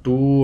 2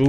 2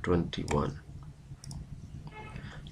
21,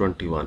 21।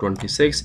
26।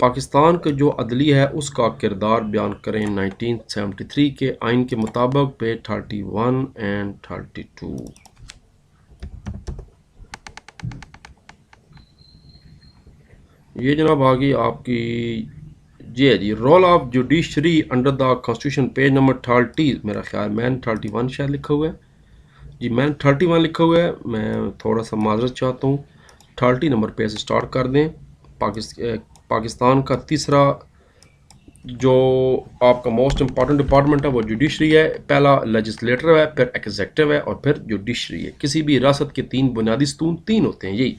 پاکستان کا جو عدلیہ ہے اس کا کردار بیان کریں 1973 کے آئین کے مطابق پیج 31 اینڈ 32۔ یہ جناب آگئی آپ کی جی rule of judiciary under the constitution page number 30، میرا خیال مین 31 شاید لکھا ہوا ہے جی، مین 31 لکھا ہوا ہے، میں تھوڑا سا معذرت چاہتا ہوں، 30 نمبر پہ سے سٹارٹ کر دیں۔ پاکستان کا تیسرا جو آپ کا موسٹ امپورٹنٹ ڈپارٹمنٹ ہے وہ جوڈیشری ہے، پہلا لیجسلیٹر ہے، پھر ایگزیکٹو ہے اور پھر جوڈیشری ہے۔ کسی بھی ریاست کے 3 بنیادی ستون 3 ہوتے ہیں، یہی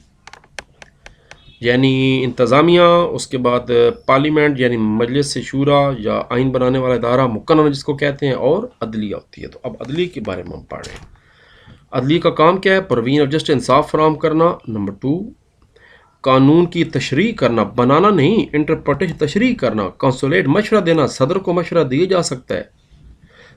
یعنی انتظامیہ، اس کے بعد پارلیمنٹ یعنی مجلس شورا یا آئین بنانے والا ادارہ مقننہ جس کو کہتے ہیں، اور عدلیہ ہوتی ہے۔ تو اب عدلیہ کے بارے میں ہم پڑھ رہے ہیں۔ عدلیہ کا کام کیا ہے؟ پروین اور جسٹ انصاف فراہم کرنا۔ نمبر 2، قانون کی تشریح کرنا، بنانا نہیں، انٹرپریٹیشن تشریح کرنا۔ کنسولیٹ مشورہ دینا، صدر کو مشورہ دیا جا سکتا ہے۔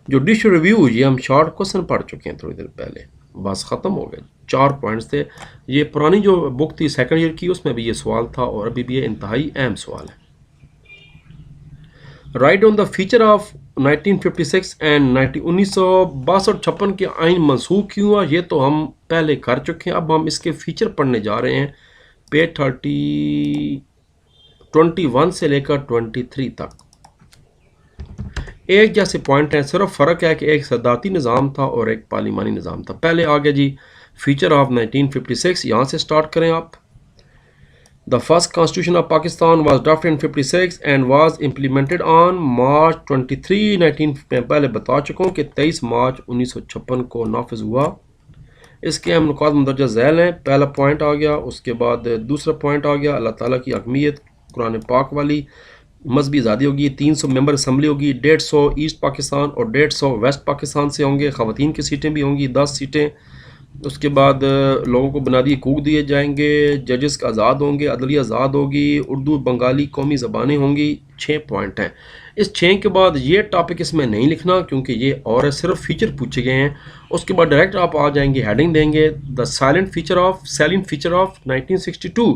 جوڈیشل ریویو، یہ ہم شارٹ کوسچن پڑھ چکے ہیں تھوڑی دیر پہلے، بس ختم ہو گئے، 4 پوائنٹس تھے۔ یہ پرانی جو بک تھی سیکنڈ ایئر کی، اس میں بھی یہ سوال تھا اور ابھی بھی یہ انتہائی اہم سوال ہے۔ Right on the feature of 1956 and 1962-56 کے آئین منسوخ کیوں ہوا، یہ تو ہم پہلے کر چکے ہیں۔ اب ہم اس کے فیچر پڑھنے جا رہے ہیں، پیج 21 سے لے کر 23 تک۔ ایک جیسے پوائنٹ ہیں، صرف فرق ہے کہ ایک صدارتی نظام تھا اور ایک پارلیمانی نظام تھا۔ پہلے آگے جی فیچر آف 1956، یہاں سے سٹارٹ کریں آپ۔ The first constitution of Pakistan was drafted in 56 and was implemented on March 23, 19 میں پہلے بتا چکا ہوں کہ 23 مارچ 1956 کو نافذ ہوا۔ اس کے اہم نکات مندرجہ ذیل ہیں۔ پہلا پوائنٹ آ گیا، اس کے بعد دوسرا پوائنٹ آ گیا اللہ تعالیٰ کی حکمیت قرآن پاک والی، مذہبی آزادی ہوگی، 300 ممبر اسمبلی ہوگی، 150 ایسٹ پاکستان اور 150 ویسٹ پاکستان سے ہوں گے، خواتین کی سیٹیں بھی ہوں گی 10 سیٹیں۔ اس کے بعد لوگوں کو بنیادی حقوق دیے جائیں گے، ججز کا آزاد ہوں گے، عدلیہ آزاد ہوگی، اردو بنگالی قومی زبانیں ہوں گی۔ 6 پوائنٹ ہیں۔ اس 6 کے بعد یہ ٹاپک اس میں نہیں لکھنا کیونکہ یہ اور ہے، صرف فیچر پوچھے گئے ہیں۔ اس کے بعد ڈائریکٹ آپ آ جائیں گے، ہیڈنگ دیں گے the silent feature of 1962،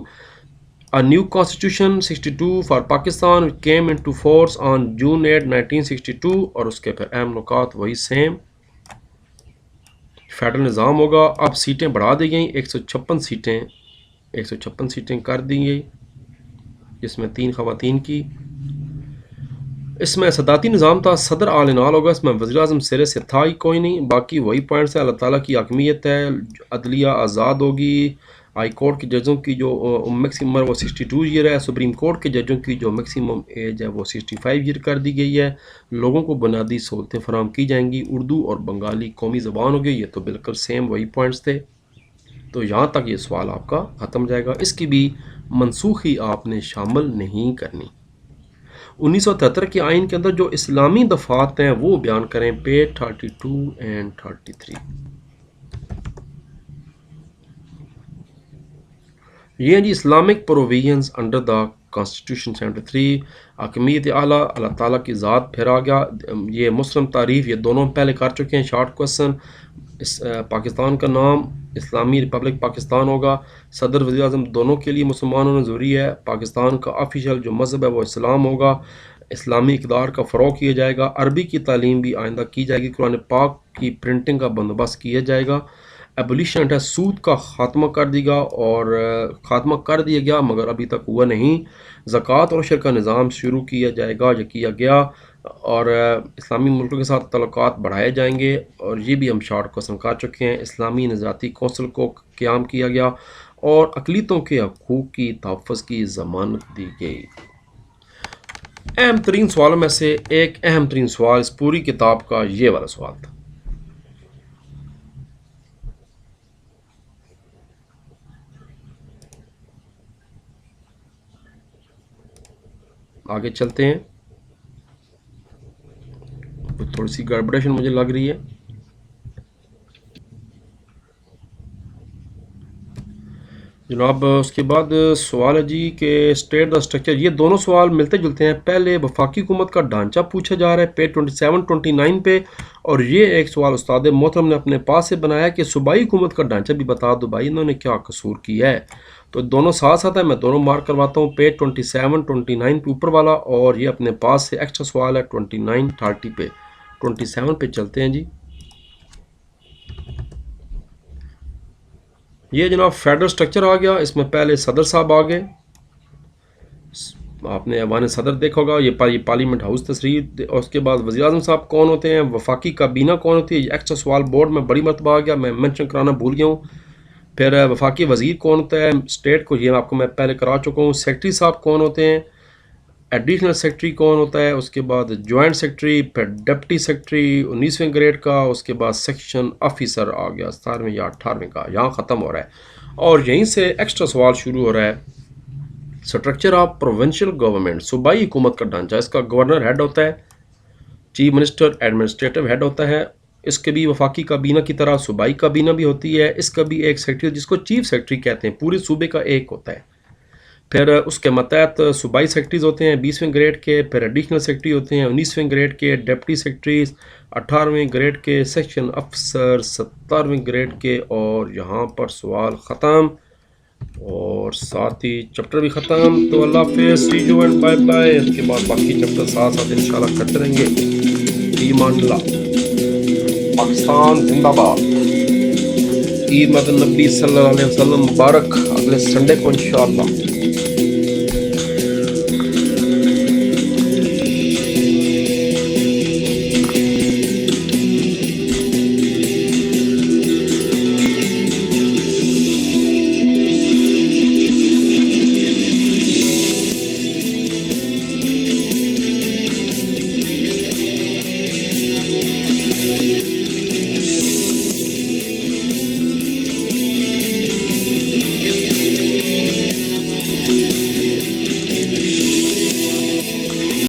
A new constitution 62 for Pakistan came into force on June 8, 1962، اور اس کے پھر اہم نکات وہی سیم، فیڈرل نظام ہوگا۔ اب سیٹیں بڑھا دی گئیں، 156 سیٹیں کر دی گئی، جس میں 3 خواتین کی۔ اس میں صدارتی نظام تھا، صدر آل ان آل ہوگا، اس میں وزیر اعظم سرے سے تھا ہی کوئی نہیں۔ باقی وہی پوائنٹس ہیں، اللہ تعالیٰ کی حاکمیت ہے، عدلیہ آزاد ہوگی، ہائی کورٹ کے ججوں کی جو میکسیمم عمر وہ 62 ایئر ہے، سپریم کورٹ کے ججوں کی جو میکسیمم ایج ہے وہ 65 ایئر کر دی گئی ہے۔ لوگوں کو بنیادی سہولتیں فراہم کی جائیں گی، اردو اور بنگالی قومی زبان ہوگی، یہ تو بالکل سیم وہی پوائنٹس تھے۔ تو یہاں تک یہ سوال آپ کا ختم جائے گا، اس کی بھی منسوخی آپ نے شامل نہیں کرنی۔ 1973 کے آئین کے اندر جو اسلامی دفعات ہیں وہ بیان کریں، پیج 32 اینڈ 33۔ یہ ہیں جی Islamic provisions under the constitution 73۔ حاکمیت اعلیٰ، اللہ تعالیٰ کی ذات، پھر آ گیا یہ مسلم تعریف، یہ دونوں پہلے کر چکے ہیں، شارٹ کوسچن۔ پاکستان کا نام اسلامی ریپبلک پاکستان ہوگا، صدر وزیر اعظم دونوں کے لیے مسلمان ہونا ضروری ہے۔ پاکستان کا آفیشیل جو مذہب ہے وہ اسلام ہوگا، اسلامی اقدار کا فروغ کیا جائے گا، عربی کی تعلیم بھی آئندہ کی جائے گی، قرآن پاک کی پرنٹنگ کا بندوبست کیا جائے گا۔ ایبولیشن ہے، سود کا خاتمہ کر دے گا، اور خاتمہ کر دیا گیا مگر ابھی تک ہوا نہیں۔ زکوٰۃ اور عشر کا نظام شروع کیا جائے گا یا کیا گیا، اور اسلامی ملکوں کے ساتھ تعلقات بڑھائے جائیں گے، اور یہ بھی ہم شارٹ کوسچن کر چکے ہیں۔ اسلامی نظاتی کونسل کو قیام کیا گیا اور اقلیتوں کے حقوق کی تحفظ کی ضمانت دی گئی۔ اہم ترین سوالوں میں سے ایک اہم ترین سوال اس پوری کتاب کا یہ والا سوال تھا۔ آگے چلتے ہیں، تھوڑی سی گڑبڑیشن مجھے لگ رہی ہے۔ جناب اس کے بعد سوال ہے جی کہ اسٹیٹ دا اسٹرکچر، یہ دونوں سوال ملتے جلتے ہیں. پہلے وفاقی حکومت کا ڈھانچہ پوچھا جا رہا ہے پیج 27-29 پہ، اور یہ ایک سوال استاد محترم نے اپنے پاس سے بنایا کہ صوبائی حکومت کا ڈھانچہ بھی بتا دو بھائی انہوں نے کیا قصور کیا ہے. تو دونوں ساتھ ساتھ ہے، میں دونوں مارک کرواتا ہوں. پیج 27-29 پہ اوپر والا، اور یہ اپنے پاس سے ایکسٹرا سوال ہے 29-30 پہ. 27 پہ چلتے ہیں جی. یہ جناب فیڈرل سٹرکچر آ گیا. اس میں پہلے صدر صاحب آ گئے، آپ نے ایوان صدر دیکھا ہوگا، یہ پارلیمنٹ ہاؤس تصریح. اور اس کے بعد وزیر اعظم صاحب کون ہوتے ہیں، وفاقی کابینہ کون ہوتی ہے، یہ ایکسٹرا سوال بورڈ میں بڑی مرتبہ آ گیا، میں منشن کرانا بھول گیا ہوں. پھر وفاقی وزیر کون ہوتا ہے اسٹیٹ کو، یہ آپ کو میں پہلے کرا چکا ہوں. سیکرٹری صاحب کون ہوتے ہیں، ایڈیشنل سیکرٹری کون ہوتا ہے، اس کے بعد جوائنٹ سیکرٹری، پھر ڈپٹی سیکرٹری 19ویں گریڈ کا، اس کے بعد سیکشن آفیسر آ گیا 17ویں یا 18ویں کا. یہاں ختم ہو رہا ہے، اور یہیں سے ایکسٹرا سوال شروع ہو رہا ہے. اسٹرکچر آف پروونشل گورنمنٹ، صوبائی حکومت کا ڈھانچہ، اس کا گورنر ہیڈ ہوتا ہے، چیف منسٹر ایڈمنسٹریٹو ہیڈ ہوتا ہے. اس کے بھی وفاقی کابینہ کی طرح صوبائی کابینہ بھی ہوتی ہے. اس کا بھی ایک سیکرٹری جس کو چیف سیکرٹری کہتے ہیں، پورے صوبے کا ایک ہوتا ہے. پھر اس کے ماتحت صوبائی سیکرٹریز ہوتے ہیں 20ویں گریڈ کے، پھر ایڈیشنل سیکرٹری ہوتے ہیں 19ویں گریڈ کے، ڈپٹی سیکرٹریز 18ویں گریڈ کے، سیکشن افسر 17ویں گریڈ کے. اور یہاں پر سوال ختم، اور ساتھ ہی چپٹر بھی ختم. تو اللہ حافظ، سی یو اینڈ بائے بائے. اس کے بعد باقی چپٹر ساتھ ساتھ انشاءاللہ کرتے رہیں گے. ایمان اللہ، پاکستان زندہ باد. عید مدن نبی صلی اللہ علیہ وسلم مبارک. اگلے سنڈے کو انشاءاللہ.